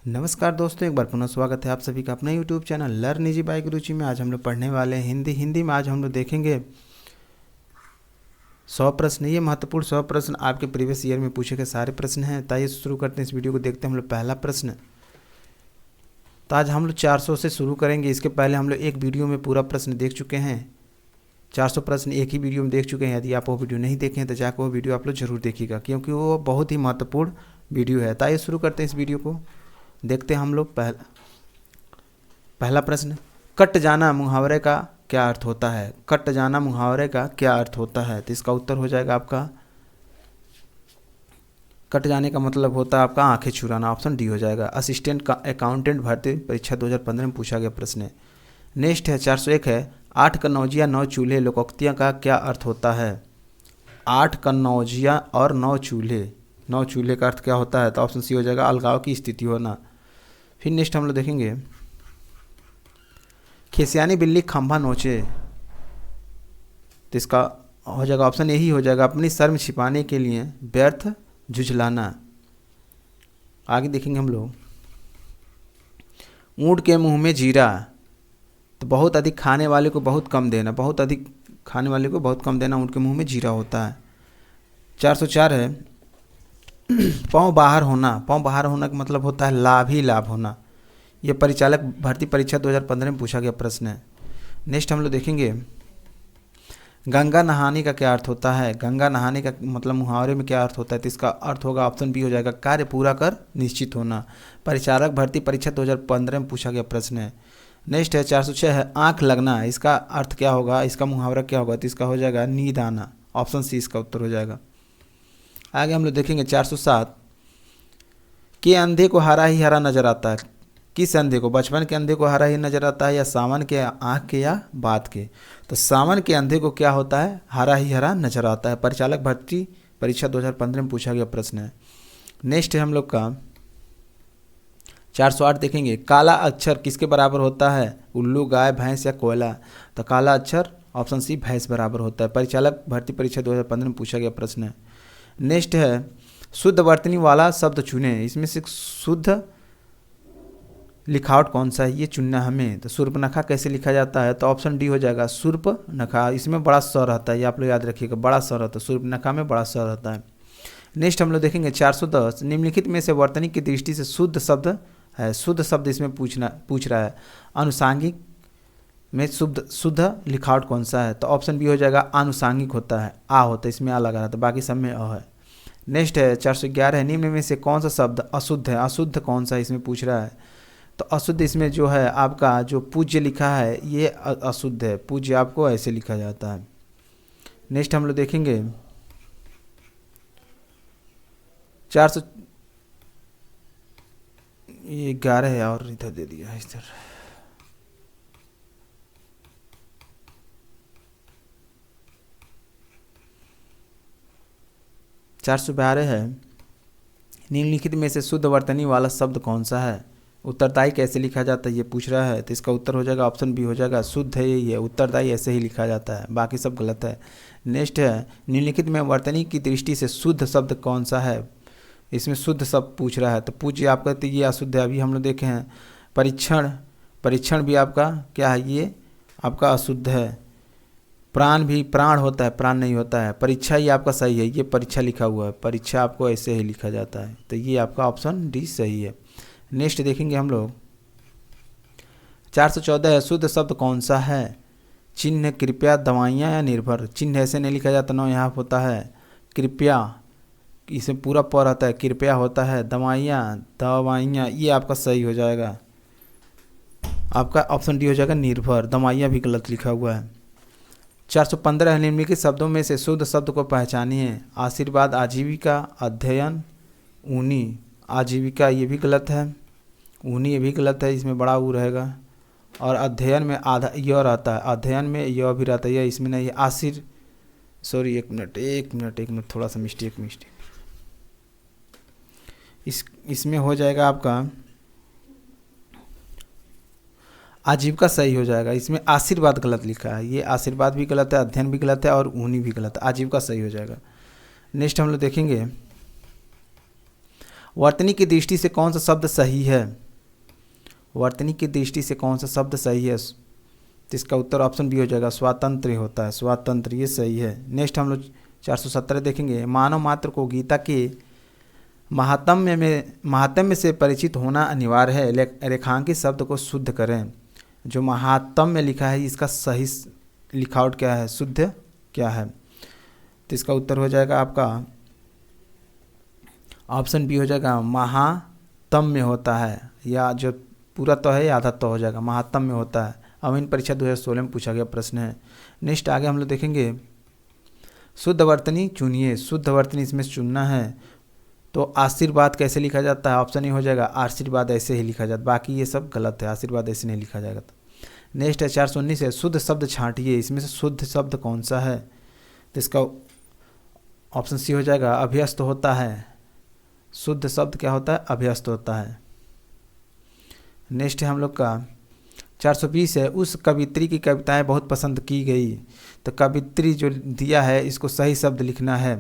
नमस्कार दोस्तों, एक बार पुनः स्वागत है आप सभी का अपना YouTube channel learn easy by Guruji में। आज हम लोग पढ़ने वाले हैं हिंदी में आज हम लोग देखेंगे 100 प्रश्न। ये महत्वपूर्ण 100 प्रश्न आपके प्रीवियस ईयर में पूछे गए सारे प्रश्न हैं। तो आइए शुरू करते हैं इस वीडियो को। देखते हैं हम लोग पहला प्रश्न। तो आज हम लोग 400 से शुरू करेंगे। इसके पहले हम लोग एक वीडियो में पूरा प्रश्न देख चुके हैं। 400 प्रश्न एक ही वीडियो में देख चुके हैं। यदि आप वो वीडियो नहीं देखें तो जाकर वो वीडियो आप लोग जरूर देखिएगा, क्योंकि वो बहुत ही महत्वपूर्ण वीडियो है। तो आइए शुरू करते हैं इस वीडियो को। देखते हैं हम लोग पहला प्रश्न। कट जाना मुहावरे का क्या अर्थ होता है? कट जाना मुहावरे का क्या अर्थ होता है? तो इसका उत्तर हो जाएगा आपका, कट जाने का मतलब होता है आपका आंखें चुराना। ऑप्शन डी हो जाएगा। असिस्टेंट का अकाउंटेंट भर्ती परीक्षा 2015 में पूछा गया प्रश्न है। नेक्स्ट है 401 है 8 कन्नौजिया 9 चूल्हे लोकोक्तियाँ का क्या अर्थ होता है? 8 कन्नौजिया और 9 चूल्हे का अर्थ क्या होता है? तो ऑप्शन सी हो जाएगा, अलगाव की स्थिति होना। फिर नेक्स्ट हम लोग देखेंगे, खिसियानी बिल्ली खंभा नोचे। तो इसका हो जाएगा ऑप्शन यही हो जाएगा, अपनी शर्म छिपाने के लिए व्यर्थ झुझलाना। आगे देखेंगे हम लोग, ऊँट के मुंह में जीरा। तो बहुत अधिक खाने वाले को बहुत कम देना, बहुत अधिक खाने वाले को बहुत कम देना, ऊँट के मुंह में जीरा होता है। 404 है पाँव बाहर होना। पाँव बाहर होना का मतलब होता है लाभ ही लाभ होना। यह परिचालक भर्ती परीक्षा 2015 में पूछा गया प्रश्न है। नेक्स्ट हम लोग देखेंगे, गंगा नहाने का क्या अर्थ होता है? गंगा नहाने का मतलब मुहावरे में क्या अर्थ होता है? तो इसका अर्थ होगा ऑप्शन बी हो जाएगा, कार्य पूरा कर निश्चित होना। परिचालक भर्ती परीक्षा 2015 में पूछा गया प्रश्न है। नेक्स्ट है 406 है आँख लगना। इसका अर्थ क्या होगा? इसका मुहावरा क्या होगा? तो इसका हो जाएगा नींद आना। ऑप्शन सी इसका उत्तर हो जाएगा। आगे हम लोग देखेंगे 407 के अंधे को हरा ही हरा नजर आता है। किस अंधे को? बचपन के अंधे को हरा ही नजर आता है, या सावन के आँख के, या बात के? तो सावन के अंधे को क्या होता है? हरा ही हरा नजर आता है। परिचालक भर्ती परीक्षा 2015 में पूछा गया प्रश्न है। नेक्स्ट है हम लोग का 408 देखेंगे, काला अक्षर किसके बराबर होता है? उल्लू, गाय, भैंस या कोयला? तो काला अक्षर ऑप्शन सी भैंस बराबर होता है। परिचालक भर्ती परीक्षा 2015 में पूछा गया प्रश्न है। नेक्स्ट है शुद्ध वर्तनी वाला शब्द चुने। इसमें से शुद्ध लिखावट कौन सा है, ये चुनना हमें। तो सूर्पनखा कैसे लिखा जाता है? तो ऑप्शन डी हो जाएगा, सूर्पनखा। इसमें बड़ा स रहता है, ये आप लोग याद रखिएगा, बड़ा स रहता है। सूर्पनखा में बड़ा स रहता है। नेक्स्ट हम लोग देखेंगे 410 निम्नलिखित में से वर्तनी की दृष्टि से शुद्ध शब्द है। शुद्ध शब्द इसमें पूछ रहा है। अनुसांगिक में शुद्ध लिखावट कौन सा है? तो ऑप्शन बी हो जाएगा, आनुषांगिक होता है, आ होता है, इसमें आ लगा रहता है, बाकी सब में अ है। नेक्स्ट है 411 है निम्न में से कौन सा शब्द अशुद्ध है? अशुद्ध कौन सा इसमें पूछ रहा है? तो अशुद्ध इसमें जो है आपका जो पूज्य लिखा है ये अशुद्ध है। पूज्य आपको ऐसे लिखा जाता है। नेक्स्ट हम लोग देखेंगे 411 है और इधर दे दिया है इधर। चार सौ 412 है निम्नलिखित में से शुद्ध वर्तनी वाला शब्द कौन सा है? उत्तरदायी कैसे लिखा जाता है ये पूछ रहा है। तो इसका उत्तर हो जाएगा ऑप्शन बी हो जाएगा, शुद्ध है यही है, उत्तरदायी ऐसे ही लिखा जाता है, बाकी सब गलत है। नेक्स्ट है निम्नलिखित में वर्तनी की दृष्टि से शुद्ध शब्द कौन सा है? इसमें शुद्ध शब्द पूछ रहा है। तो पूज्य आप कहते ये अशुद्ध है, अभी हम लोग देखे हैं। परीक्षण भी आपका क्या है? ये आपका अशुद्ध है। प्राण भी प्राण होता है, प्राण नहीं होता है। परीक्षा ये आपका सही है, ये परीक्षा लिखा हुआ है, परीक्षा आपको ऐसे ही लिखा जाता है। तो ये आपका ऑप्शन डी सही है। नेक्स्ट देखेंगे हम लोग 414 है शुद्ध शब्द कौन सा है? चिन्ह, कृपया, दवाइयाँ या निर्भर? चिन्ह ऐसे नहीं लिखा जाता ना, यहाँ होता है कृपया, इसमें पूरा प रहता है, कृपया होता है। दवाइयाँ ये आपका सही हो जाएगा, आपका ऑप्शन डी हो जाएगा निर्भर। दवाइयाँ भी गलत लिखा हुआ है। 415 है निम्नलिखित शब्दों में से शुद्ध शब्द को पहचानिए। आशीर्वाद, आजीविका, अध्ययन, ऊनी। आजीविका ये भी गलत है, ऊनी ये भी गलत है, इसमें बड़ा ऊ रहेगा। और अध्ययन में आधा य रहता है, अध्ययन में य भी रहता है, यह इसमें नहीं है। एक मिनट थोड़ा सा मिस्टेक इसमें हो जाएगा आपका आजीविका सही हो जाएगा। इसमें आशीर्वाद गलत लिखा है, ये आशीर्वाद भी गलत है, अध्ययन भी गलत है और ऊनी भी गलत है। आजीविका सही हो जाएगा। नेक्स्ट हम लोग देखेंगे वर्तनी की दृष्टि से कौन सा शब्द सही है? वर्तनी की दृष्टि से कौन सा शब्द सही है? तो इसका उत्तर ऑप्शन बी हो जाएगा, स्वातंत्र्य होता है, स्वातंत्र्य, ये सही है। नेक्स्ट हम लोग 417 देखेंगे। मानव मात्र को गीता के महात्म्य से परिचित होना अनिवार्य है, रेखांकित शब्द को शुद्ध करें। जो महात्म्य लिखा है इसका सही लिखावट क्या है, शुद्ध क्या है? तो इसका उत्तर हो जाएगा आपका ऑप्शन बी हो जाएगा, महात्म्य होता है, या जो पूरा तो है या आधा तो हो जाएगा, महात्म्य होता है। अमीन परीक्षा 2016 में पूछा गया प्रश्न है। नेक्स्ट आगे हम लोग देखेंगे, शुद्ध वर्तनी चुनिए। शुद्ध वर्तनी इसमें चुनना है, तो आशीर्वाद कैसे लिखा जाता है? ऑप्शन ए हो जाएगा, आशीर्वाद ऐसे ही लिखा जाता है, बाकी ये सब गलत है, आशीर्वाद ऐसे नहीं लिखा जाएगा। नेक्स्ट है 419 है, शुद्ध शब्द छांटिए। इसमें से शुद्ध शब्द कौन सा है? तो इसका ऑप्शन सी हो जाएगा, अभ्यस्त होता है। शुद्ध शब्द क्या होता है? अभ्यस्त होता है। नेक्स्ट है हम लोग का 420 है, उस कवित्री की कविताएं बहुत पसंद की गई। तो कवित्री जो दिया है इसको सही शब्द लिखना है।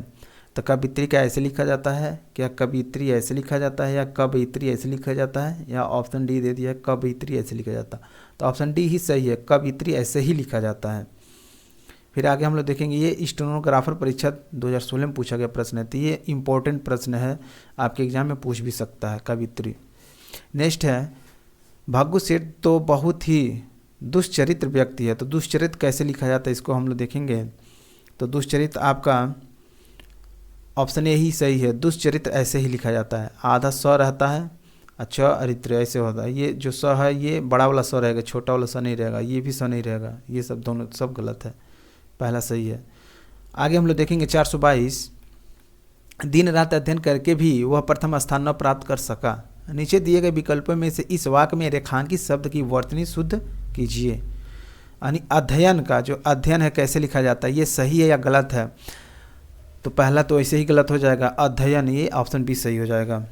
तो कवित्री क्या ऐसे लिखा जाता है? क्या कवित्री ऐसे लिखा जाता है, या कवित्री ऐसे लिखा जाता है, या ऑप्शन डी दे दिया है कवित्री ऐसे लिखा जाता है? तो ऑप्शन डी ही सही है, कवित्री ऐसे ही लिखा जाता है। फिर आगे हम लोग देखेंगे, ये स्टेनोग्राफर परीक्षा 2016 में पूछा गया प्रश्न है, तो ये इंपॉर्टेंट प्रश्न है, आपके एग्जाम में पूछ भी सकता है, कवित्री। नेक्स्ट है, भाग्य सेठ तो बहुत ही दुष्चरित्र व्यक्ति है। तो दुष्चरित्र कैसे लिखा जाता है इसको हम लोग देखेंगे। तो दुष्चरित्र आपका ऑप्शन ए ही सही है, दुष्चरित्र ऐसे ही लिखा जाता है, आधा स रहता है, अच्छा अरित्र ऐसे होता है। ये जो स है ये बड़ा वाला स रहेगा, छोटा वाला स नहीं रहेगा, ये भी स नहीं रहेगा, ये सब दोनों सब गलत है, पहला सही है। आगे हम लोग देखेंगे 422, दिन रात अध्ययन करके भी वह प्रथम स्थान न प्राप्त कर सका। नीचे दिए गए विकल्पों में से इस वाक्य में रेखांकित शब्द की वर्तनी शुद्ध कीजिए। यानी अध्ययन का जो अध्ययन है कैसे लिखा जाता है, ये सही है या गलत है? तो पहला तो ऐसे ही गलत हो जाएगा, अध्ययन, ये ऑप्शन बी सही हो जाएगा।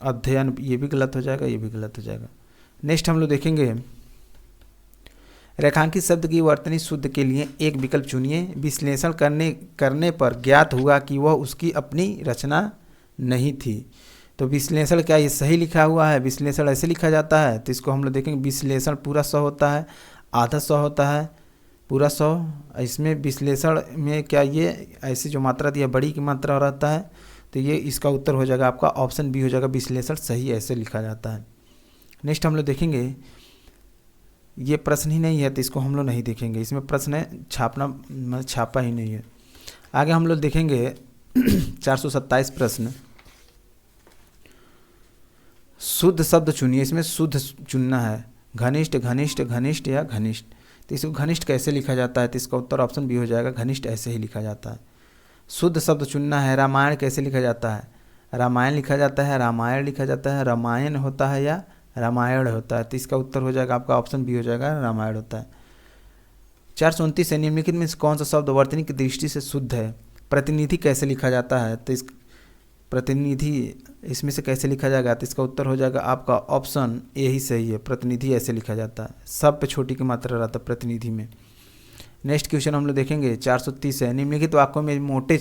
अध्ययन ये भी गलत हो जाएगा, ये भी गलत हो जाएगा। नेक्स्ट हम लोग देखेंगे, रेखांकित शब्द की वर्तनी शुद्ध के लिए एक विकल्प चुनिए। विश्लेषण करने पर ज्ञात हुआ कि वह उसकी अपनी रचना नहीं थी। तो विश्लेषण क्या ये सही लिखा हुआ है? विश्लेषण ऐसे लिखा जाता है, तो इसको हम लोग देखेंगे, विश्लेषण पूरा स होता है, आधा स होता है, पूरा स। इसमें विश्लेषण में क्या ये ऐसी जो मात्रा दिया बड़ी की मात्रा रहता है, तो ये इसका उत्तर हो जाएगा आपका ऑप्शन बी हो जाएगा, विश्लेषण सही ऐसे लिखा जाता है। नेक्स्ट हम लोग देखेंगे, ये प्रश्न ही नहीं है तो इसको हम लोग नहीं देखेंगे, इसमें प्रश्न है छापना, मतलब छापा ही नहीं है। आगे हम लोग देखेंगे 427 प्रश्न, शुद्ध शब्द चुनिए। इसमें शुद्ध चुनना है, घनिष्ठ, घनिष्ठ, घनिष्ठ या घनिष्ठ। तो इसको घनिष्ठ कैसे लिखा जाता है? तो इसका उत्तर ऑप्शन बी हो जाएगा, घनिष्ठ ऐसे ही लिखा जाता है। शुद्ध शब्द चुनना है, रामायण कैसे लिखा जाता है? रामायण लिखा जाता है, रामायण लिखा जाता है, रामायण होता है या रामायण होता है? तो इसका उत्तर हो जाएगा आपका ऑप्शन बी हो जाएगा, रामायण होता है। 429 है, निम्नलिखित में कौन सा शब्द वर्तनी की दृष्टि से शुद्ध है? प्रतिनिधि कैसे लिखा जाता है? तो इस प्रतिनिधि इसमें से कैसे लिखा जाएगा? तो इसका उत्तर हो जाएगा आपका ऑप्शन ए ही सही है, प्रतिनिधि ऐसे लिखा जाता है, सब पे छोटी की मात्रा रहता है प्रतिनिधि में। नेक्स्ट क्वेश्चन हम लोग देखेंगे 430 है, निम्नलिखित वाक्यों में मोटे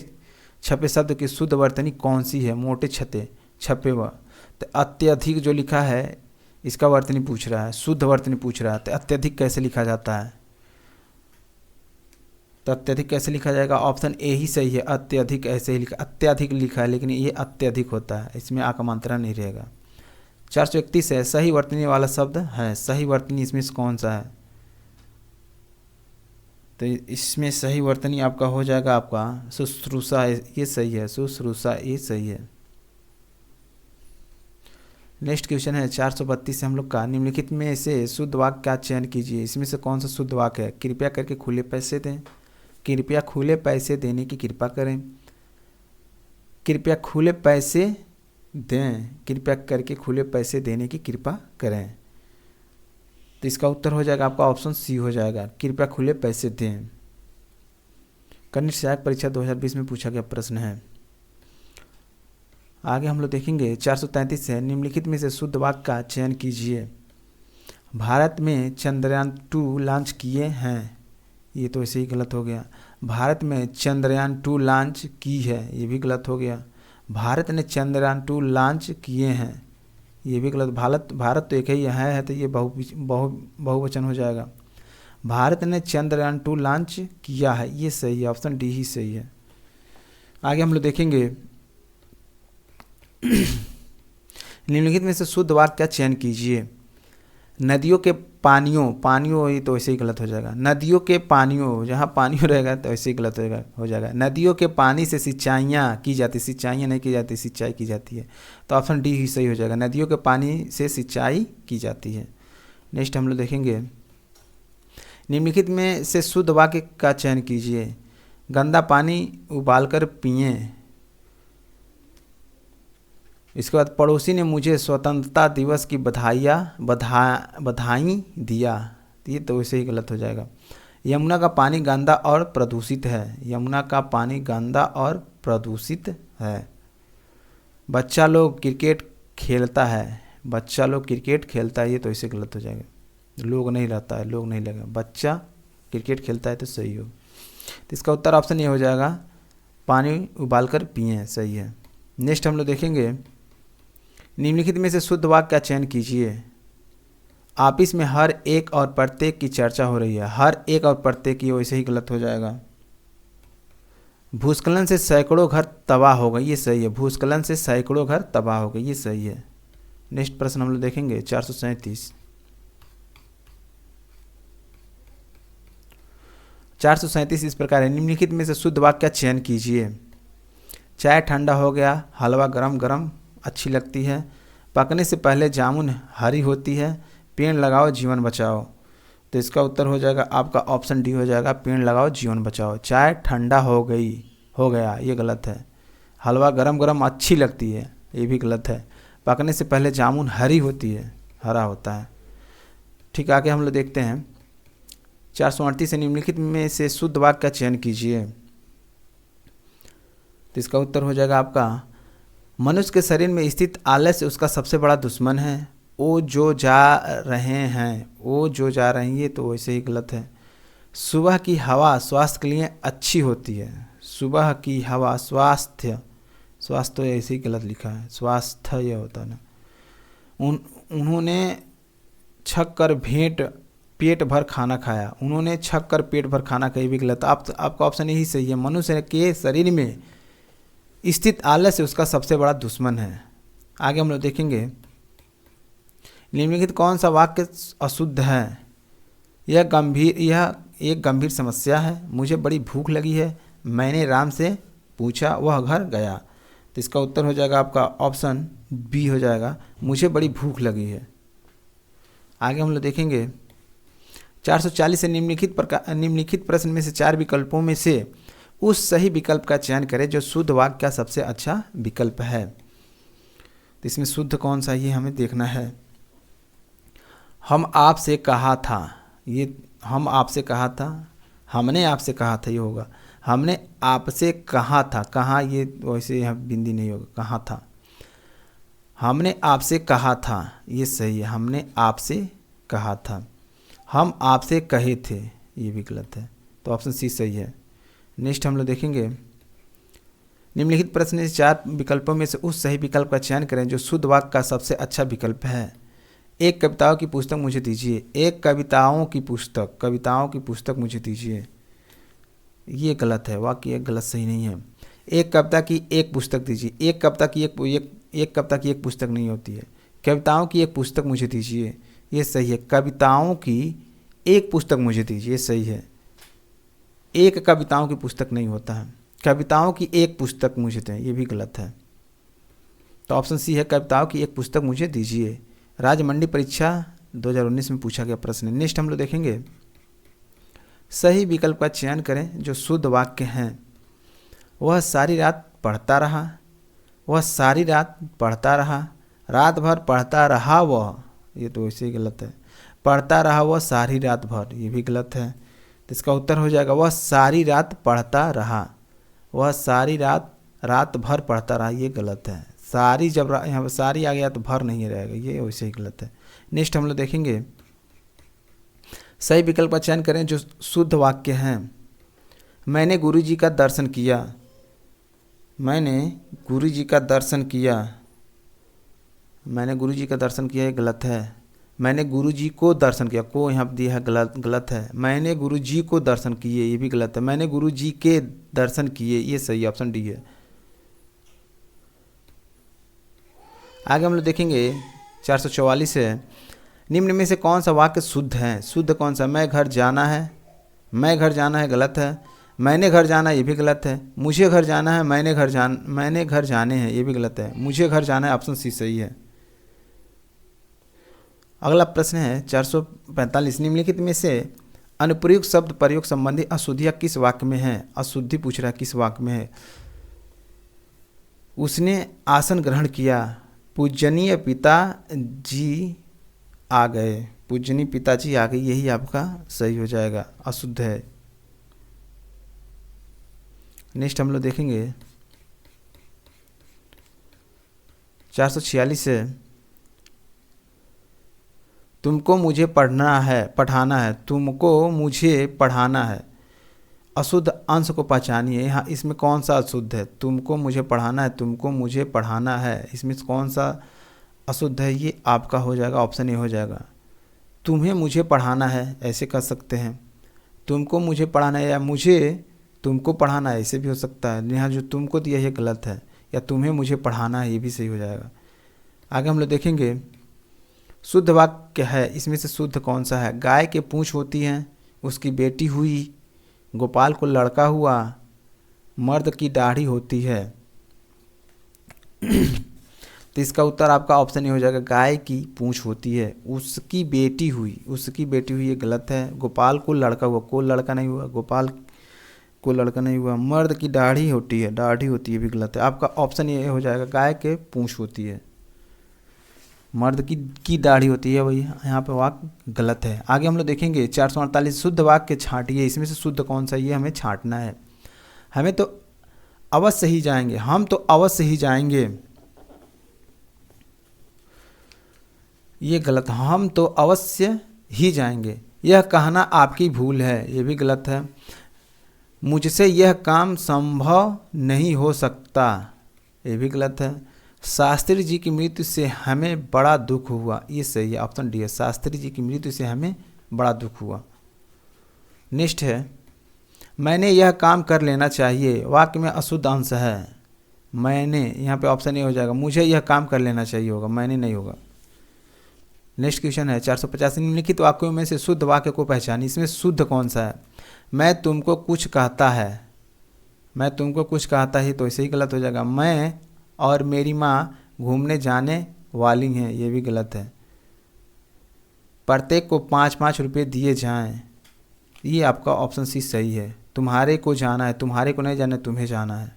छपे शब्द की शुद्ध वर्तनी कौन सी है? मोटे छपे व, तो अत्यधिक जो लिखा है इसका वर्तनी पूछ रहा है, शुद्ध वर्तनी पूछ रहा है। तो अत्यधिक कैसे लिखा जाता है? तो अत्यधिक कैसे लिखा जाएगा? ऑप्शन ए ही सही है, अत्यधिक ऐसे ही लिखा, अत्यधिक लिखा है लेकिन ये अत्यधिक होता है, इसमें आकमांत्रा नहीं रहेगा। 431 है, सही वर्तनी वाला शब्द है, सही वर्तनी इसमें से कौन सा है? तो इसमें सही वर्तनी आपका हो जाएगा आपका शुश्रूषा, ये सही है, शुश्रूषा ये सही है। नेक्स्ट क्वेश्चन है 432 से हम लोग का, निम्नलिखित में से शुद्ध वाक्य का चयन कीजिए। इसमें से कौन सा शुद्ध वाक्य है? कृपया करके खुले पैसे दें, कृपया खुले पैसे देने की कृपा करें, कृपया खुले पैसे दें, कृपया करके खुले पैसे देने की कृपा करें। तो इसका उत्तर हो जाएगा आपका ऑप्शन सी हो जाएगा, कृपया खुले पैसे दें। कनिष्ठ सहायक परीक्षा 2020 में पूछा गया प्रश्न है। आगे हम लोग देखेंगे 433 है, निम्नलिखित में से शुद्ध वाक्य का चयन कीजिए। भारत में चंद्रयान 2 लॉन्च किए हैं, ये तो ऐसे ही गलत हो गया। भारत में चंद्रयान 2 लॉन्च की है, ये भी गलत हो गया। भारत ने चंद्रयान-2 लॉन्च किए हैं, ये भी गलत। भारत तो एक ही है तो ये बहुवचन हो जाएगा। भारत ने चंद्रयान-2 लॉन्च किया है, ये सही है, ऑप्शन डी ही सही है। आगे हम लोग देखेंगे निम्नलिखित में से शुद्ध वाक्य का चयन कीजिए। नदियों के पानियों ये तो ऐसे ही गलत हो जाएगा। नदियों के पानियों, जहाँ पानियों रहेगा तो ऐसे ही गलत हो जाएगा। नदियों के पानी से सिंचाइयाँ की जाती, सिंचाइयाँ नहीं की जाती, सिंचाई की जाती है, तो ऑप्शन डी ही सही हो जाएगा। नदियों के पानी से सिंचाई की जाती है। नेक्स्ट हम लोग देखेंगे निम्नलिखित में से शुद्ध वाक्य का चयन कीजिए। गंदा पानी उबालकर पिएं। इसके बाद पड़ोसी ने मुझे स्वतंत्रता दिवस की बधाई दिया, ये तो वैसे ही गलत हो जाएगा। यमुना का पानी गंदा और प्रदूषित है, यमुना का पानी गंदा और प्रदूषित है। बच्चा लोग क्रिकेट खेलता है, बच्चा लोग क्रिकेट खेलता है, ये तो ऐसे गलत हो जाएगा। लोग नहीं रहता है, लोग नहीं लगेगा, बच्चा क्रिकेट खेलता है तो सही हो। तो इसका उत्तर ऑप्शन ये हो जाएगा, पानी उबालकर पिएं, सही है। नेक्स्ट हम लोग देखेंगे निम्नलिखित में से शुद्ध वाक्य का चयन कीजिए। ऑफिस में हर एक और प्रत्येक की चर्चा हो रही है, हर एक और प्रत्येक की, वैसे ही गलत हो जाएगा। भूस्खलन से सैकड़ों घर तबाह हो गए, ये सही है। भूस्खलन से सैकड़ों घर तबाह हो गए, ये सही है। नेक्स्ट प्रश्न हम लोग देखेंगे 437 इस प्रकार है। निम्नलिखित में से शुद्ध वाक्य का चयन कीजिए। चाय ठंडा हो गया, हलवा गरम गरम अच्छी लगती है, पकने से पहले जामुन हरी होती है, पेड़ लगाओ जीवन बचाओ। तो इसका उत्तर हो जाएगा आपका ऑप्शन डी हो जाएगा, पेड़ लगाओ जीवन बचाओ। चाय ठंडा हो गया, ये गलत है। हलवा गरम गरम अच्छी लगती है, ये भी गलत है। पकने से पहले जामुन हरी होती है, हरा होता है। ठीक, आगे हम लोग देखते हैं 438 से निम्नलिखित में से शुद्ध वाक्य का चयन कीजिए। तो इसका उत्तर हो जाएगा आपका, मनुष्य के शरीर में स्थित आलस्य उसका सबसे बड़ा दुश्मन है। वो जो जा रही है, तो वैसे ही गलत है। सुबह की हवा स्वास्थ्य के लिए अच्छी होती है, सुबह की हवा स्वास्थ्य तो ऐसे ही गलत लिखा है, स्वास्थ्य ये होता है ना। उन्होंने छक कर पेट भर खाना खाया, उन्होंने छक कर पेट भर खाना खाया, भी गलत। आपका ऑप्शन यही सही है। मनुष्य के शरीर में स्थित आलस्य उसका सबसे बड़ा दुश्मन है। आगे हम लोग देखेंगे निम्नलिखित कौन सा वाक्य अशुद्ध है। यह एक गंभीर समस्या है, मुझे बड़ी भूख लगी है, मैंने राम से पूछा, वह घर गया। तो इसका उत्तर हो जाएगा आपका ऑप्शन बी हो जाएगा, मुझे बड़ी भूख लगी है। आगे हम लोग देखेंगे 440 से निम्नलिखित प्रश्न में से 4 विकल्पों में से उस सही विकल्प का चयन करें जो शुद्ध वाक्य का सबसे अच्छा विकल्प है। तो इसमें शुद्ध कौन सा, ये हमें देखना है। हम आपसे कहा था, ये हम आपसे कहा था, हमने आपसे कहा था, ये होगा। हमने आपसे कहा था, कहा ये वैसे यहाँ बिंदी नहीं होगा, कहा था। हमने आपसे कहा था, ये सही है, हमने आपसे कहा था। हम आपसे कहे थे, ये भी गलत है, तो ऑप्शन सी सही है। नेक्स्ट हम लोग देखेंगे निम्नलिखित प्रश्न में 4 विकल्पों में से उस सही विकल्प का चयन करें जो शुद्ध वाक्य का सबसे अच्छा विकल्प है। एक कविताओं की पुस्तक मुझे दीजिए, एक कविताओं की पुस्तक मुझे दीजिए, ये गलत है, वाक्य ये गलत सही नहीं है। एक कविता की एक पुस्तक दीजिए, एक कविता की एक पुस्तक नहीं होती है। कविताओं की एक पुस्तक मुझे दीजिए, ये सही है। कविताओं की एक पुस्तक मुझे दीजिए, ये सही है। एक कविताओं की पुस्तक नहीं होता है, कविताओं की एक पुस्तक मुझे दें, ये भी गलत है। तो ऑप्शन सी है, कविताओं की एक पुस्तक मुझे दीजिए। राज्य मंडी परीक्षा 2019 में पूछा गया प्रश्न है। नेक्स्ट हम लोग देखेंगे सही विकल्प का चयन करें जो शुद्ध वाक्य हैं। वह सारी रात पढ़ता रहा, रात भर पढ़ता रहा वह, ये तो वैसे ही गलत है। पढ़ता रहा वह सारी रात भर, ये भी गलत है। तो इसका उत्तर हो जाएगा वह सारी रात पढ़ता रहा, वह सारी रात भर पढ़ता रहा, ये गलत है। सारी जब यहाँ पर सारी आ गया तो भर नहीं रहेगा, ये वैसे ही गलत है। नेक्स्ट हम लोग देखेंगे सही विकल्प का चयन करें जो शुद्ध वाक्य हैं। मैंने गुरुजी का दर्शन किया, मैंने गुरु जी का दर्शन किया, मैंने गुरु जी का दर्शन किया, ये गलत है। मैंने गुरु जी को दर्शन किया, को यहाँ दिया है, गलत है। मैंने गुरु जी को दर्शन किए, ये भी गलत है। मैंने गुरु जी के दर्शन किए, ये सही ऑप्शन डी है। आगे हम लोग देखेंगे 444 है, निम्न में से कौन सा वाक्य शुद्ध है? शुद्ध कौन सा? मैं घर जाना है, मैं घर जाना है गलत है। मैंने घर जाना है, ये भी गलत है। मुझे घर जाना है, मैंने घर जाने हैं, ये भी गलत है। मुझे घर जाना है, ऑप्शन सी सही है। अगला प्रश्न है 445, निम्नलिखित में से अनुप्रयुक्त शब्द प्रयोग संबंधी अशुद्धियाँ किस वाक्य में है? अशुद्धि पूछ रहा है, किस वाक्य में है? उसने आसन ग्रहण किया, पूजनीय पिताजी आ गए, पूजनीय पिताजी आ गए, यही आपका सही हो जाएगा, अशुद्ध है। नेक्स्ट हम लोग देखेंगे 446 है, तुमको मुझे पढ़ाना है, तुमको मुझे पढ़ाना है। अशुद्ध अंश को पहचानिए, यहाँ इसमें कौन सा अशुद्ध है? तुमको मुझे पढ़ाना है, तुमको मुझे पढ़ाना है, इसमें कौन सा अशुद्ध है? ये आपका हो जाएगा, ऑप्शन ए हो जाएगा। तुम्हें मुझे पढ़ाना है, ऐसे कर सकते हैं। तुमको मुझे पढ़ाना है या मुझे तुमको पढ़ाना है, ऐसे भी हो सकता है। यहाँ जो तुमको दिया ये गलत है, या तुम्हें मुझे पढ़ाना है, ये भी सही हो जाएगा। आगे हम लोग देखेंगे शुद्ध वाक्य है, इसमें से शुद्ध कौन सा है? गाय के पूँछ होती हैं, उसकी बेटी हुई, गोपाल को लड़का हुआ, मर्द की दाढ़ी होती है। तो इसका उत्तर आपका ऑप्शन ए हो जाएगा, गाय की पूँछ होती है, उसकी बेटी हुई, उसकी बेटी हुई, ये गलत है। गोपाल को लड़का हुआ, को लड़का नहीं हुआ, गोपाल को लड़का नहीं हुआ। मर्द की दाढ़ी होती है, दाढ़ी होती है, भी गलत है। आपका ऑप्शन ये हो जाएगा, गाय के पूँछ होती है, मर्द की दाढ़ी होती है, वही यहाँ पे वाक्य गलत है। आगे हम लोग देखेंगे 448, शुद्ध वाक्य छांटिए, इसमें से शुद्ध कौन सा? ये हमें छांटना है। हमें तो अवश्य ही जाएंगे, हम तो अवश्य ही जाएंगे, ये गलत। हम तो अवश्य ही जाएंगे, यह कहना आपकी भूल है, ये भी गलत है। मुझसे यह काम संभव नहीं हो सकता, ये भी गलत है। शास्त्री जी की मृत्यु से हमें बड़ा दुख हुआ, ये सही है, ऑप्शन डी है। शास्त्री जी की मृत्यु से हमें बड़ा दुख हुआ। नेक्स्ट है, मैंने यह काम कर लेना चाहिए, वाक्य में अशुद्ध अंश है। मैंने, यहाँ पे ऑप्शन ए हो जाएगा, मुझे यह काम कर लेना चाहिए होगा, मैंने नहीं होगा। नेक्स्ट क्वेश्चन है 485, निम्नलिखित वाक्यों में से शुद्ध वाक्य को पहचानिए, इसमें शुद्ध कौन सा है? मैं तुमको कुछ कहता है, मैं तुमको कुछ कहता ही, तो ऐसे ही गलत हो जाएगा। मैं और मेरी माँ घूमने जाने वाली हैं, ये भी गलत है। प्रत्येक को 5-5 रुपये दिए जाएं, ये आपका ऑप्शन सी सही है। तुम्हारे को जाना है, तुम्हारे को नहीं जाना है, तुम्हें जाना है।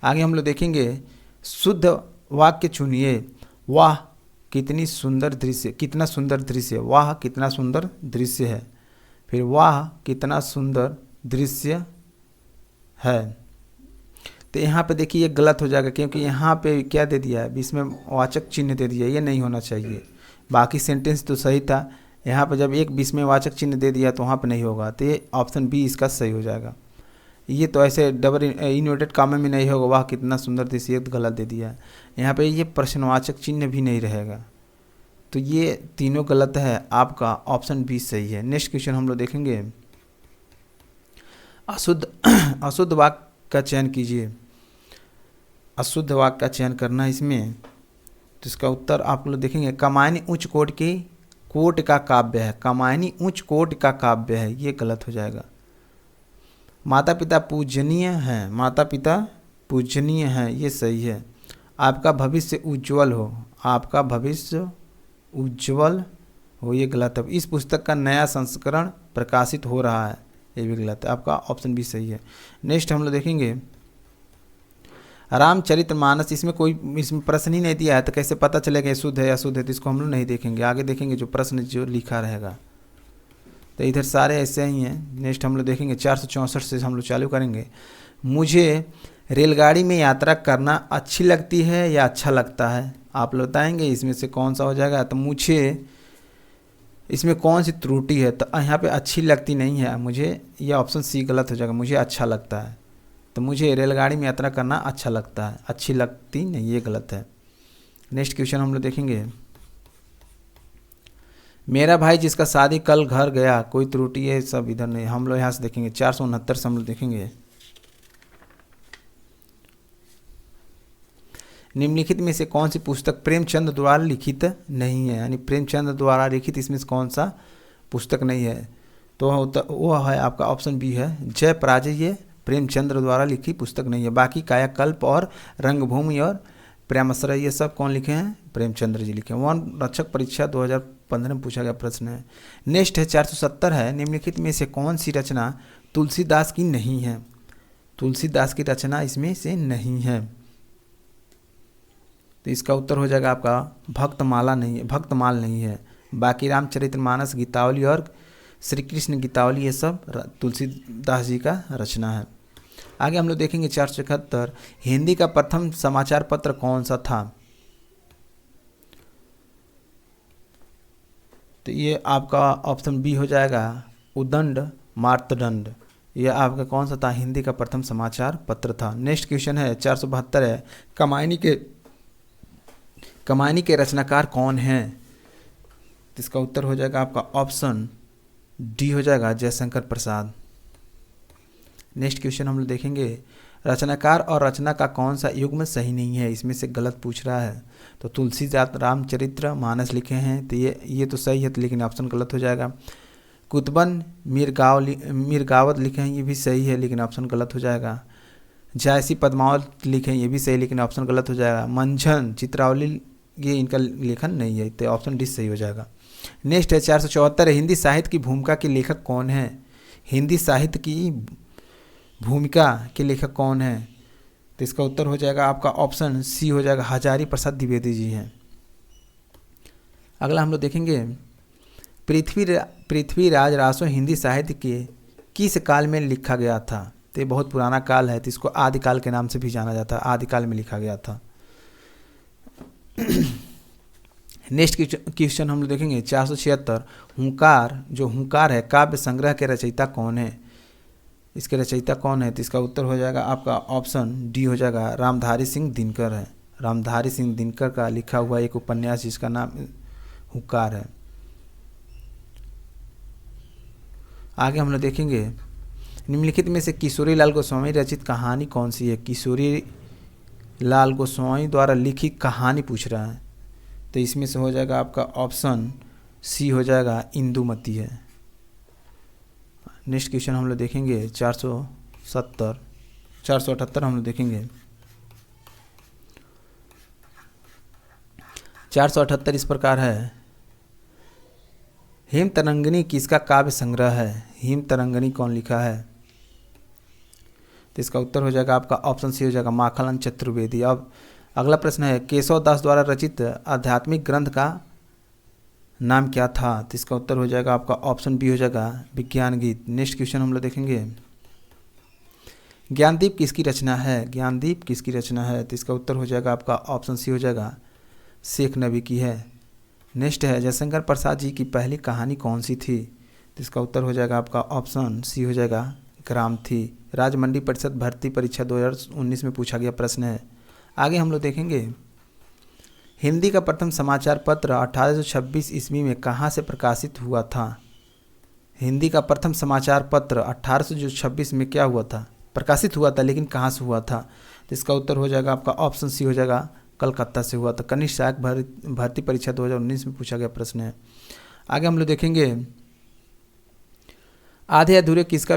आगे हम लोग देखेंगे शुद्ध वाक्य चुनिए, वाह कितनी सुंदर दृश्य, कितना सुंदर दृश्य, वाह कितना सुंदर दृश्य है, फिर वाह कितना सुंदर दृश्य है। तो यहाँ पे देखिए ये गलत हो जाएगा, क्योंकि यहाँ पे क्या दे दिया है? इसमें वाचक चिन्ह दे दिया, ये नहीं होना चाहिए। बाकी सेंटेंस तो सही था, यहाँ पे जब एक बीच में वाचक चिन्ह दे दिया तो वहाँ पे नहीं होगा, तो ये ऑप्शन बी इसका सही हो जाएगा। ये तो ऐसे डबल इन्वर्टेड कॉमा में नहीं होगा, वाह कितना सुंदर दृश्य, ये तो गलत दे दिया है। यहाँ पे ये प्रश्नवाचक चिन्ह भी नहीं रहेगा, तो ये तीनों गलत है, आपका ऑप्शन बी सही है। नेक्स्ट क्वेश्चन हम लोग देखेंगे, अशुद्ध वाक्य का चयन कीजिए। अशुद्ध वाक्य का चयन करना है इसमें, तो इसका उत्तर आप लोग देखेंगे, कामायनी उच्च कोटि का काव्य है, कामायनी उच्च कोटि का काव्य है, ये गलत हो जाएगा। माता पिता पूजनीय हैं, माता पिता पूजनीय हैं, ये सही है। आपका भविष्य उज्जवल हो, आपका भविष्य उज्जवल हो, ये गलत है। इस पुस्तक का नया संस्करण प्रकाशित हो रहा है, ये भी गलत है, आपका ऑप्शन भी सही है। नेक्स्ट हम लोग देखेंगे रामचरितमानस, इसमें प्रश्न ही नहीं दिया है, तो कैसे पता चलेगा शुद्ध है या अशुद्ध है? तो इसको हम लोग नहीं देखेंगे, आगे देखेंगे जो प्रश्न जो लिखा रहेगा। तो इधर सारे ऐसे ही हैं। नेक्स्ट हम लोग देखेंगे 464 से हम लोग चालू करेंगे। मुझे रेलगाड़ी में यात्रा करना अच्छी लगती है या अच्छा लगता है? आप लोग बताएंगे इसमें से कौन सा हो जाएगा। तो मुझे, इसमें कौन सी त्रुटि है? तो यहाँ पे अच्छी लगती नहीं है, मुझे, यह ऑप्शन सी गलत हो जाएगा, मुझे अच्छा लगता है। तो मुझे रेलगाड़ी में यात्रा करना अच्छा लगता है, अच्छी लगती नहीं, ये गलत है। नेक्स्ट क्वेश्चन हम लोग देखेंगे, मेरा भाई जिसका शादी कल घर गया, कोई त्रुटि है, सब इधर नहीं, हम लोग यहाँ से देखेंगे 469 से हम लोग देखेंगे। निम्नलिखित में से कौन सी पुस्तक प्रेमचंद द्वारा लिखित नहीं है, यानी प्रेमचंद द्वारा लिखित इसमें से कौन सा पुस्तक नहीं है, तो वो है आपका ऑप्शन बी है जय पराजय, ये प्रेमचंद्र द्वारा लिखी पुस्तक नहीं है। बाकी कायाकल्प और रंगभूमि और प्रेमाश्रय ये सब कौन लिखे हैं, प्रेमचंद्र जी लिखे हैं। वन रक्षक परीक्षा 2015 में पूछा गया प्रश्न है। नेक्स्ट है 470 है, निम्नलिखित में से कौन सी रचना तुलसीदास की नहीं है, तुलसीदास की रचना इसमें से नहीं है, तो इसका उत्तर हो जाएगा आपका भक्तमाला नहीं है, भक्तमाल नहीं है। बाकी रामचरितमानस, गीतावली और श्री कृष्ण गीतावली ये सब तुलसीदास जी का रचना है। आगे हम लोग देखेंगे 471, हिंदी का प्रथम समाचार पत्र कौन सा था, तो ये आपका ऑप्शन बी हो जाएगा उदंड मार्तंड, ये आपका कौन सा था, हिंदी का प्रथम समाचार पत्र था। नेक्स्ट क्वेश्चन है 472 है, कमायनी के रचनाकार कौन हैं, तो इसका उत्तर हो जाएगा आपका ऑप्शन डी हो जाएगा जयशंकर प्रसाद। नेक्स्ट क्वेश्चन हम लोग देखेंगे, रचनाकार और रचना का कौन सा युग्म सही नहीं है, इसमें से गलत पूछ रहा है, तो तुलसीदास रामचरित्र मानस लिखे हैं, तो ये तो सही है, तो लेकिन ऑप्शन गलत हो जाएगा। कुतुबन मीरगावत लिखे हैं, ये भी सही है, लेकिन ऑप्शन गलत हो जाएगा। जायसी पद्मावत लिखे हैं, ये भी सही, लेकिन ऑप्शन गलत हो जाएगा। मंझन चित्रावली ये इनका लेखन नहीं है, तो ऑप्शन डी सही हो जाएगा। नेक्स्ट है 474, हिंदी साहित्य की भूमिका के लेखक कौन है, हिंदी साहित्य की भूमिका के लेखक कौन है, तो इसका उत्तर हो जाएगा आपका ऑप्शन सी हो जाएगा हजारी प्रसाद द्विवेदी जी हैं। अगला हम लोग देखेंगे, पृथ्वीराज रासो हिंदी साहित्य के किस काल में लिखा गया था, तो ये बहुत पुराना काल है, तो इसको आदिकाल के नाम से भी जाना जाता है, आदिकाल में लिखा गया था। नेक्स्ट क्वेश्चन हम लोग देखेंगे 476, हुंकार, जो हुंकार है काव्य संग्रह के रचयिता कौन है, इसके रचयिता कौन है, तो इसका उत्तर हो जाएगा आपका ऑप्शन डी हो जाएगा रामधारी सिंह दिनकर है। रामधारी सिंह दिनकर का लिखा हुआ एक उपन्यास जिसका नाम हुंकार है। आगे हम लोग देखेंगे, निम्नलिखित में से किशोरी लाल गोस्वामी रचित कहानी कौन सी है, किशोरी लाल गोस्वामी द्वारा लिखित कहानी पूछ रहा है, तो इसमें से हो जाएगा आपका ऑप्शन सी हो जाएगा इंदुमती है। नेक्स्ट क्वेश्चन हम लोग देखेंगे 478 हम लोग देखेंगे। 478 इस प्रकार है, हेम तरंगिणी किसका काव्य संग्रह है, हेम तरंगिणी कौन लिखा है, तो इसका उत्तर हो जाएगा आपका ऑप्शन सी हो जाएगा माखनलाल चतुर्वेदी। अब अगला प्रश्न है, केशव दास द्वारा रचित आध्यात्मिक ग्रंथ का नाम क्या था, तो इसका उत्तर हो जाएगा आपका ऑप्शन बी हो जाएगा विज्ञान गीत। नेक्स्ट क्वेश्चन हम लोग देखेंगे, ज्ञानदीप किसकी रचना है, ज्ञानदीप किसकी रचना है, तो इसका उत्तर हो जाएगा आपका ऑप्शन सी हो जाएगा शेख नबी की है। नेक्स्ट है, जयशंकर प्रसाद जी की पहली कहानी कौन सी थी, तो इसका उत्तर हो जाएगा आपका ऑप्शन सी हो जाएगा ग्राम थी। राजमंडी परिषद भर्ती परीक्षा 2019 में पूछा गया प्रश्न है। आगे हम लोग देखेंगे, हिंदी का प्रथम समाचार पत्र 1826 ईस्वी में कहाँ से प्रकाशित हुआ था, हिंदी का प्रथम समाचार पत्र 1826 में क्या हुआ था, प्रकाशित हुआ था, लेकिन कहाँ से हुआ था, तो इसका उत्तर हो जाएगा आपका ऑप्शन सी हो जाएगा कलकत्ता से हुआ था। कनिष्ठ सहायक भर्ती परीक्षा 2019 में पूछा गया प्रश्न है। आगे हम लोग देखेंगे, आधे अधूरे किसका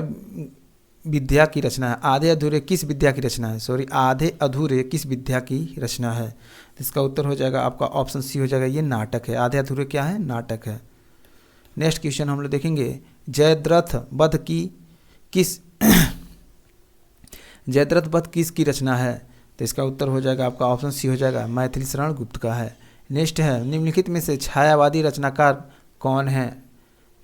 विद्या की रचना है, आधे अधूरे किस विद्या की रचना है, आधे अधूरे किस विद्या की रचना है, इसका उत्तर हो जाएगा आपका ऑप्शन सी हो जाएगा ये नाटक है। आधे अधूरे क्या है, नाटक है। नेक्स्ट क्वेश्चन हम लोग देखेंगे, जयद्रथ वध किसकी रचना है, तो इसका उत्तर हो जाएगा आपका ऑप्शन सी हो जाएगा मैथिली शरण गुप्त का है। नेक्स्ट है, निम्नलिखित में से छायावादी रचनाकार कौन है,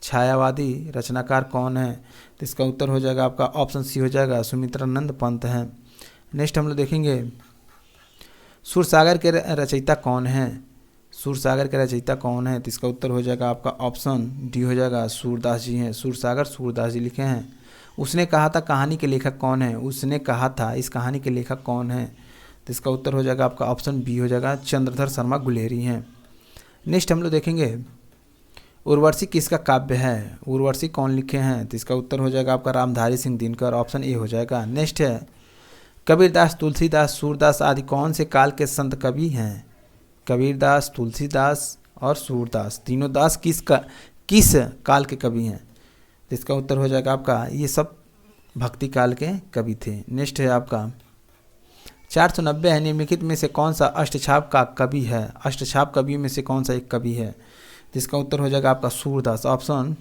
छायावादी रचनाकार कौन है, तो इसका उत्तर हो जाएगा आपका ऑप्शन सी हो जाएगा सुमित्रानंद पंत हैं। नेक्स्ट हम लोग देखेंगे, सूरसागर के रचयिता कौन है, सूरसागर के रचयिता कौन है, तो इसका उत्तर हो जाएगा आपका ऑप्शन डी हो जाएगा सूरदास जी हैं। सूरसागर सूरदास जी लिखे हैं। उसने कहा था कहानी के लेखक कौन है, उसने कहा था इस कहानी के लेखक कौन है, तो इसका उत्तर हो जाएगा आपका ऑप्शन बी हो जाएगा चंद्रधर शर्मा गुलेरी हैं। नेक्स्ट हम लोग देखेंगे उर्वशी किसका काव्य है, उर्वशी कौन लिखे हैं, तो इसका उत्तर हो जाएगा आपका रामधारी सिंह दिनकर, ऑप्शन ए हो जाएगा। नेक्स्ट है कबीरदास, तुलसीदास, सूरदास आदि कौन से काल के संत कवि हैं, कबीरदास, तुलसीदास और सूरदास, तीनों दास किस काल के कवि हैं, तो इसका उत्तर हो जाएगा आपका ये सब भक्ति काल के कवि थे। नेक्स्ट है आपका 490 है निम्नलिखित में से कौन सा अष्टछाप का कवि है, अष्टछाप कवियों में से कौन सा एक कवि है, तो इसका उत्तर हो जाएगा आपका सूरदास, ऑप्शन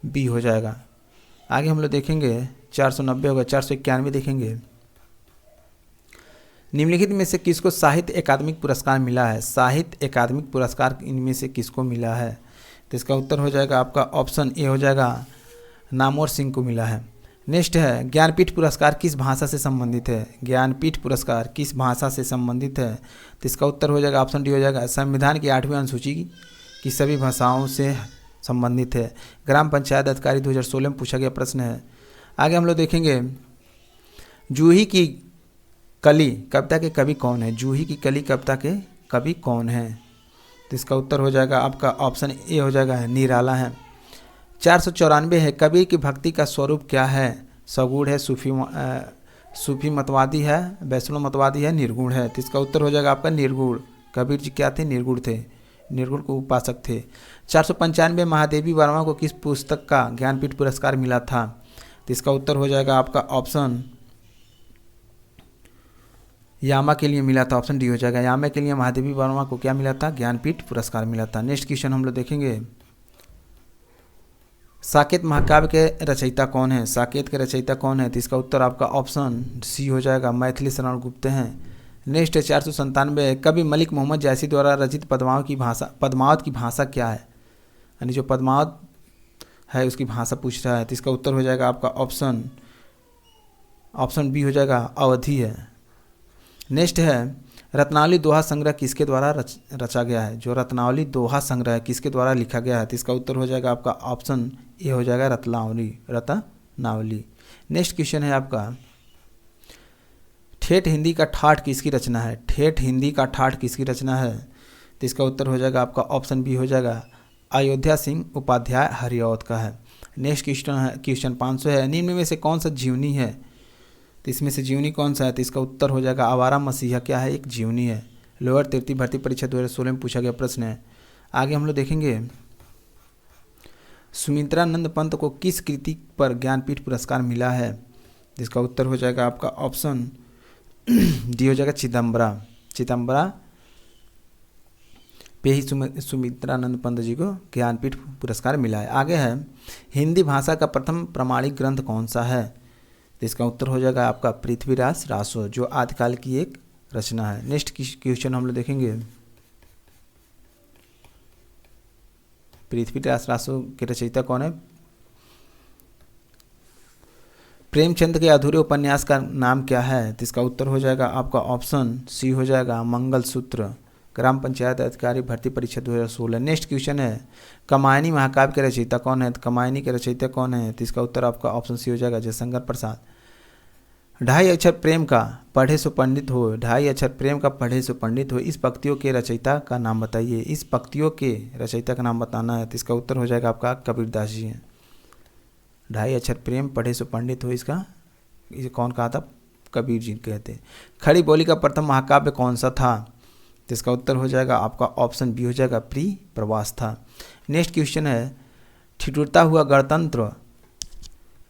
बी हो जाएगा। आगे हम लोग देखेंगे 490 होगा, 491 देखेंगे निम्नलिखित में से किसको साहित्य अकादमिक पुरस्कार मिला है, साहित्य अकादमिक पुरस्कार इनमें से किसको मिला है, तो इसका उत्तर हो जाएगा आपका ऑप्शन ए हो जाएगा नामवर सिंह को मिला है। नेक्स्ट है ज्ञानपीठ पुरस्कार किस भाषा से संबंधित है, ज्ञानपीठ पुरस्कार किस भाषा से संबंधित है, तो इसका उत्तर हो जाएगा ऑप्शन डी हो जाएगा संविधान की 8वीं अनुसूची की सभी भाषाओं से संबंधित है। ग्राम पंचायत अधिकारी 2016 में पूछा गया प्रश्न है। आगे हम लोग देखेंगे जूही की कली कविता के कवि कौन है, जूही की कली कविता के कवि कौन है, तो इसका उत्तर हो जाएगा आपका ऑप्शन ए हो जाएगा निराला है। 494 है कबीर की भक्ति का स्वरूप क्या है, सगुण है, सूफी मतवादी है, वैष्णव मतवादी है, निर्गुण है, तो इसका उत्तर हो जाएगा आपका निर्गुण। कबीर जी क्या थे, निर्गुण थे, निर्गुण को उपासक थे। 495 महादेवी वर्मा को किस पुस्तक का ज्ञानपीठ पुरस्कार मिला था, तो इसका उत्तर हो जाएगा आपका ऑप्शन यामा के लिए मिला था, ऑप्शन डी हो जाएगा। यामा के लिए महादेवी वर्मा को क्या मिला था, ज्ञानपीठ पुरस्कार मिला था। नेक्स्ट क्वेश्चन हम लोग देखेंगे साकेत महाकाव्य के रचयिता कौन है, साकेत के रचयिता कौन है, तो इसका उत्तर आपका ऑप्शन सी हो जाएगा मैथिली शरण गुप्त हैं। नेक्स्ट है 497 कवि मलिक मोहम्मद जैसी द्वारा रचित पद्मावत की भाषा क्या है, यानी जो पद्मावत है उसकी भाषा पूछ रहा है, तो इसका उत्तर हो जाएगा आपका ऑप्शन बी हो जाएगा अवधी है। नेक्स्ट है रत्नावली दोहा संग्रह किसके द्वारा रचा गया है, जो रत्नावली दोहा संग्रह किसके द्वारा लिखा गया है, तो इसका उत्तर हो जाएगा आपका ऑप्शन ए हो जाएगा रत्नावली। नेक्स्ट क्वेश्चन है आपका ठेठ हिंदी का ठाठ किसकी रचना है, ठेठ हिंदी का ठाठ किसकी रचना है, तो इसका उत्तर हो जाएगा आपका ऑप्शन बी हो जाएगा अयोध्या सिंह उपाध्याय हरिऔध का है। नेक्स्ट क्वेश्चन 500 है निम्न में से कौन सा जीवनी है, तो इसमें से जीवनी कौन सा है, तो इसका उत्तर हो जाएगा आवारा मसीहा क्या है, एक जीवनी है। लोअर तृतीय भर्ती परीक्षा 2016 में पूछा गया प्रश्न है। आगे हम लोग देखेंगे सुमित्रानंद पंत को किस कृति पर ज्ञानपीठ पुरस्कार मिला है, जिसका उत्तर हो जाएगा आपका ऑप्शन डी हो जाएगा चिदम्बरा पे ही सुमित्रानंद पंत जी को ज्ञानपीठ पुरस्कार मिला है। आगे है हिंदी भाषा का प्रथम प्रमाणिक ग्रंथ कौन सा है, तो इसका उत्तर हो जाएगा आपका पृथ्वीराज रासो जो आदिकाल की एक रचना है। नेक्स्ट क्वेश्चन हम लोग देखेंगे पृथ्वीराज रासो के रचयिता कौन है, प्रेमचंद के अधूरे उपन्यास का नाम क्या है, तो इसका उत्तर हो जाएगा आपका ऑप्शन सी हो जाएगा मंगलसूत्र। ग्राम पंचायत अधिकारी भर्ती परीक्षा 2016। नेक्स्ट क्वेश्चन है कमायनी महाकाव्य के रचयिता कौन है, तो कमायनी के रचयिता कौन है, तो इसका उत्तर आपका ऑप्शन सी हो जाएगा जयशंकर प्रसाद। 2.5 अक्षर प्रेम का पढ़े सो पंडित हो, 2.5 अक्षर प्रेम का पढ़े सो पंडित हो, इस पंक्तियों के रचयिता का नाम बताइए, इस पंक्तियों के रचयिता का नाम बताना है, तो इसका उत्तर हो जाएगा आपका कबीरदास जी हैं। 2.5 अक्षर प्रेम पढ़े सो पंडित हो, इसे कौन कहा था, कबीर जी कहते। खड़ी बोली का प्रथम महाकाव्य कौन सा था, तो इसका उत्तर हो जाएगा आपका ऑप्शन बी हो जाएगा प्री प्रवास था। नेक्स्ट क्वेश्चन है ठिठुरता हुआ गणतंत्र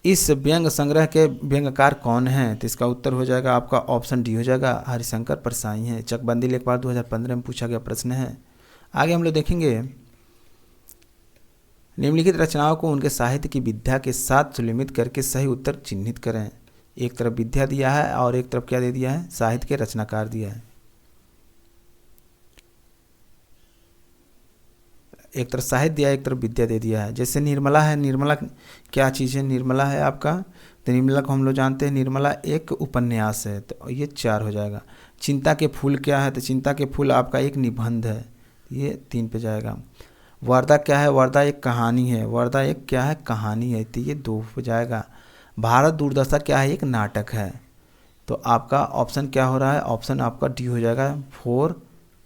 इस व्यंग संग्रह के व्यंगकार कौन हैं, तो इसका उत्तर हो जाएगा आपका ऑप्शन डी हो जाएगा हरिशंकर परसाई हैं। चकबंदी लेखपाल 2015 में पूछा गया प्रश्न है। आगे हम लोग देखेंगे निम्नलिखित रचनाओं को उनके साहित्य की विद्या के साथ सुलिमित करके सही उत्तर चिन्हित करें। एक तरफ विद्या दिया है और एक तरफ क्या दे दिया है, साहित्य के रचनाकार दिया है। एक तरफ साहित्य दिया है, एक तरफ विद्या दे दिया है। जैसे निर्मला है, निर्मला क्या चीज़ है, निर्मला है आपका, तो निर्मला को हम लोग जानते हैं निर्मला एक उपन्यास है, तो ये 4 हो जाएगा। चिंता के फूल क्या है, तो चिंता के फूल आपका एक निबंध है, ये 3 पे जाएगा। वर्दा क्या है, वर्दा एक कहानी है, वर्दा एक क्या है, कहानी है, तो ये 2 पे जाएगा। भारत दुर्दशा क्या है? एक नाटक है। तो आपका ऑप्शन क्या हो रहा है? ऑप्शन आपका डी हो जाएगा, 4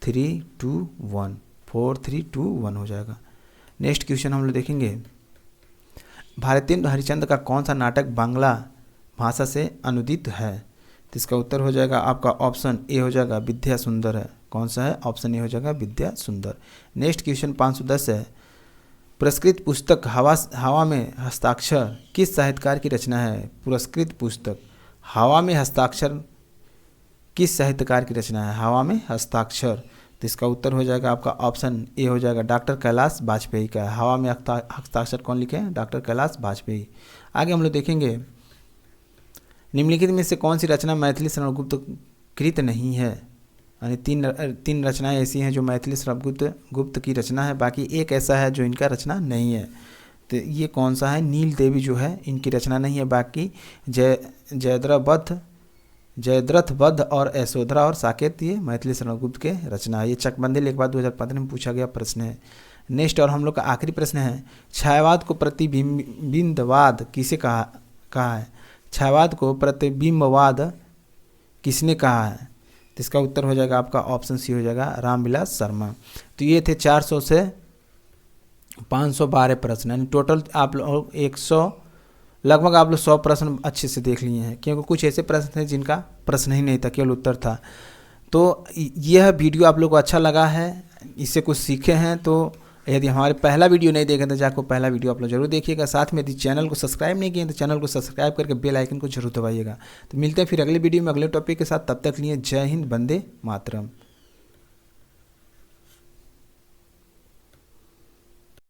3 2 1, 4 3 2 1 हो जाएगा। नेक्स्ट क्वेश्चन हम लोग देखेंगे, भारतेंदु हरिश्चंद्र का कौन सा नाटक बांग्ला भाषा से अनुदित है? तो इसका उत्तर हो जाएगा आपका ऑप्शन ए हो जाएगा, विद्या सुंदर है। कौन सा है? ऑप्शन ए हो जाएगा, विद्या सुंदर। नेक्स्ट क्वेश्चन 510 है, पुरस्कृत पुस्तक हवा में हस्ताक्षर किस साहित्यकार की रचना है? पुरस्कृत पुस्तक हवा में हस्ताक्षर किस साहित्यकार की रचना है? हवा में हस्ताक्षर। तो इसका उत्तर हो जाएगा आपका ऑप्शन ए हो जाएगा, डॉक्टर कैलाश वाजपेयी का। हवा में हस्ताक्षर कौन लिखे हैं? डॉक्टर कैलाश वाजपेयी। आगे हम लोग देखेंगे, निम्नलिखित में से कौन सी रचना मैथिली श्रवणगुप्त कृत नहीं है? यानी तीन रचनाएं ऐसी हैं जो मैथिली श्रवणगुप्त की रचना है, बाकी एक ऐसा है जो इनका रचना नहीं है। तो ये कौन सा है? नील देवी जो है इनकी रचना नहीं है। बाकी जयद्रथ वध और यशोधरा और साकेत ये मैथिली श्रवणगुप्त के रचना है। ये चकबंदी लेखपाल 2015 में पूछा गया प्रश्न है। नेक्स्ट और हम लोग का आखिरी प्रश्न है, छायावाद को प्रतिबिंबवाद किसे कहा है? छायावाद को प्रतिबिंबवाद किसने कहा है? तो इसका उत्तर हो जाएगा आपका ऑप्शन सी हो जाएगा, रामविलास शर्मा। तो ये थे 400 से 512 प्रश्न, यानी टोटल आप लोग 100 लगभग आप लोग 100 प्रश्न अच्छे से देख लिए हैं, क्योंकि कुछ ऐसे प्रश्न थे जिनका प्रश्न ही नहीं था, केवल उत्तर था। तो यह वीडियो आप लोग को अच्छा लगा है, इससे कुछ सीखे हैं, तो यदि हमारे पहला वीडियो नहीं देखे तो जाकर पहला वीडियो आप लोग जरूर देखिएगा। साथ में यदि चैनल को सब्सक्राइब नहीं किए तो चैनल को सब्सक्राइब करके बेल आइकन को जरूर दबाइएगा। तो मिलते हैं फिर अगले वीडियो में अगले टॉपिक के साथ, तब तक लिए जय हिंद, वंदे मातरम।